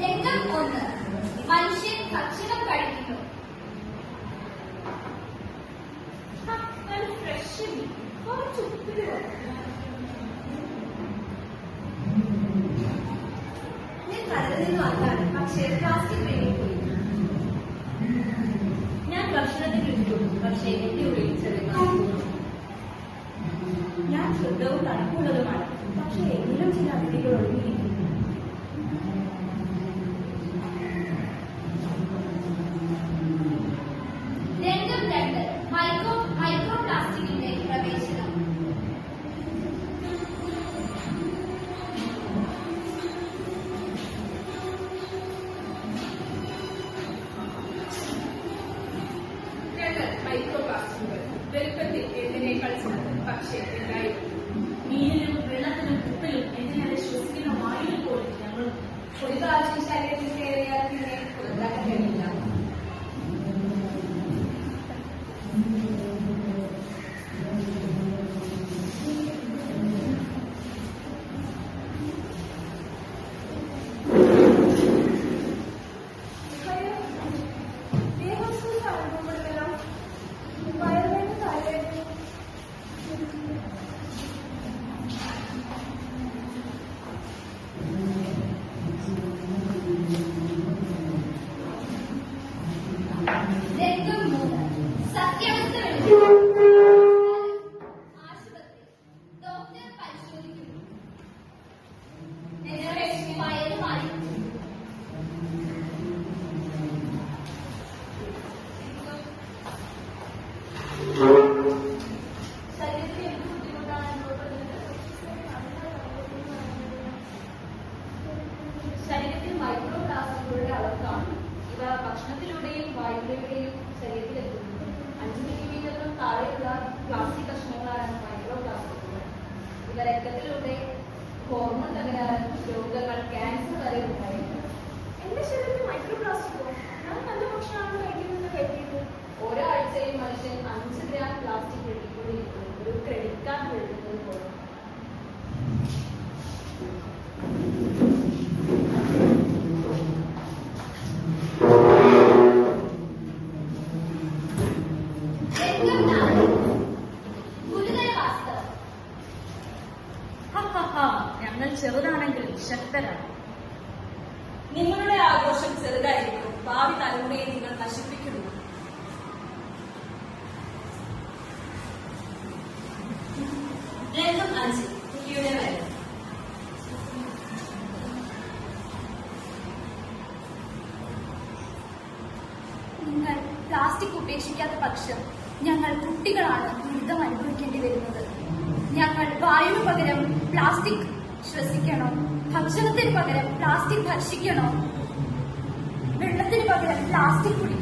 രംഗം 1. മനുഷ്യൻ ഭക്ഷണം കഴിക്കുന്നു. കടലിൽ നിന്ന് വന്നാണ്, പക്ഷേ പ്ലാസ്റ്റിക് വേണ്ടിപ്പോയി. ഞാൻ ഭക്ഷണത്തിൽ ഇട്ടു, പക്ഷേ എന്റെ ഉള്ളിൽ ചെറിയ ഞാൻ ശുദ്ധവും തണുപ്പുള്ളതുമാണ്, പക്ഷേ എങ്കിലും ചില അതിഥികൾ ഒഴിഞ്ഞിരിക്കുന്നു. രംഗം 2. മൈക്രോ പ്ലാസ്റ്റിക്കിന്റെ പ്രവേശനം. മൈക്രോ പ്ലാസ്റ്റിക്കുകൾ വലുപ്പത്തിൽ എന്തിനേക്കാൾ ചെറുത്, പക്ഷേ എന്തായിരുന്നു? മീനിലും വെള്ളത്തിലും ഉപ്പിലും എന്തിനാണ് ശ്വസിക്കുന്ന വായുവിൽ പോലും ഞങ്ങൾ ഒരു പ്രാവശ്യം ശരീരത്തിൽ കയറിയാൽ പിന്നെ പുറത്താക്കാൻ കഴിയില്ല. രംഗം 3. സത്യാവസ്ഥ വെളിപ്പെടുത്തുന്നു. ആശുപത്രി. ഡോക്ടർ പരിശോധിക്കുന്നു. വയറ് മാറി. ശരീരത്തിൽ എന്ത് ബുദ്ധിമുട്ടാണ് അനുഭവപ്പെടുന്നത്? ശരീരത്തിൽ മൈക്രോ പ്ലാസ്റ്റിക്കുകളുടെ അളവ് കാണും. ഇവ ഭക്ഷണത്തിലൂടെയും വായുവിലൂടെയും ശരീരത്തിലെത്തുന്നു. 5 മില്ലിമീറ്ററിനും താഴെയുള്ള പ്ലാസ്റ്റിക് കഷ്ണങ്ങളാണ് മൈക്രോ പ്ലാസ്റ്റിക്കുകൾ. ഇവ രക്തത്തിലൂടെ ഹോർമോൺ തകരാറ്, രോഗങ്ങൾ, ക്യാൻസർ വരെ ഉണ്ടായിരുന്നു. എന്റെ ശരീരത്തിൽ മൈക്രോ പ്ലാസ്റ്റിക്കോ? ഞാൻ നല്ല ഭക്ഷണമാണ് കഴിക്കുന്നത് കരുതിയത്. ഓരോ ആഴ്ചയും മനുഷ്യൻ 5 ഗ്രാം പ്ലാസ്റ്റിക് വെട്ടിക്കൊണ്ടിരിക്കുന്നു. ഒരു ക്രെഡിറ്റ് കാർഡ് വെട്ടുന്നത് പോലെ. രംഗം 4. ഗുരുതര വാസ്തവം. ഞങ്ങൾ ചെറുതാണെങ്കിലും ശക്തരാണ്. നിങ്ങളുടെ ആഘോഷം ചെറുതായിരിക്കും, ഭാവി തലമുറയെ നിങ്ങൾ നശിപ്പിക്കുന്നു. രംഗം 5. കുട്ടിയുടെ വയൽ. നിങ്ങൾ പ്ലാസ്റ്റിക് ഉപേക്ഷിക്കാത്ത പക്ഷം ഞങ്ങൾ കുട്ടികളാണ് ദുരിതം അനുഭവിക്കേണ്ടി വരുന്നത്. ഞങ്ങൾ വായുവിന് പകരം പ്ലാസ്റ്റിക് ശ്വസിക്കണോ? ഭക്ഷണത്തിന് പകരം പ്ലാസ്റ്റിക് ഭക്ഷിക്കണോ? വെള്ളത്തിന് പകരം പ്ലാസ്റ്റിക് കുടിക്കണോ?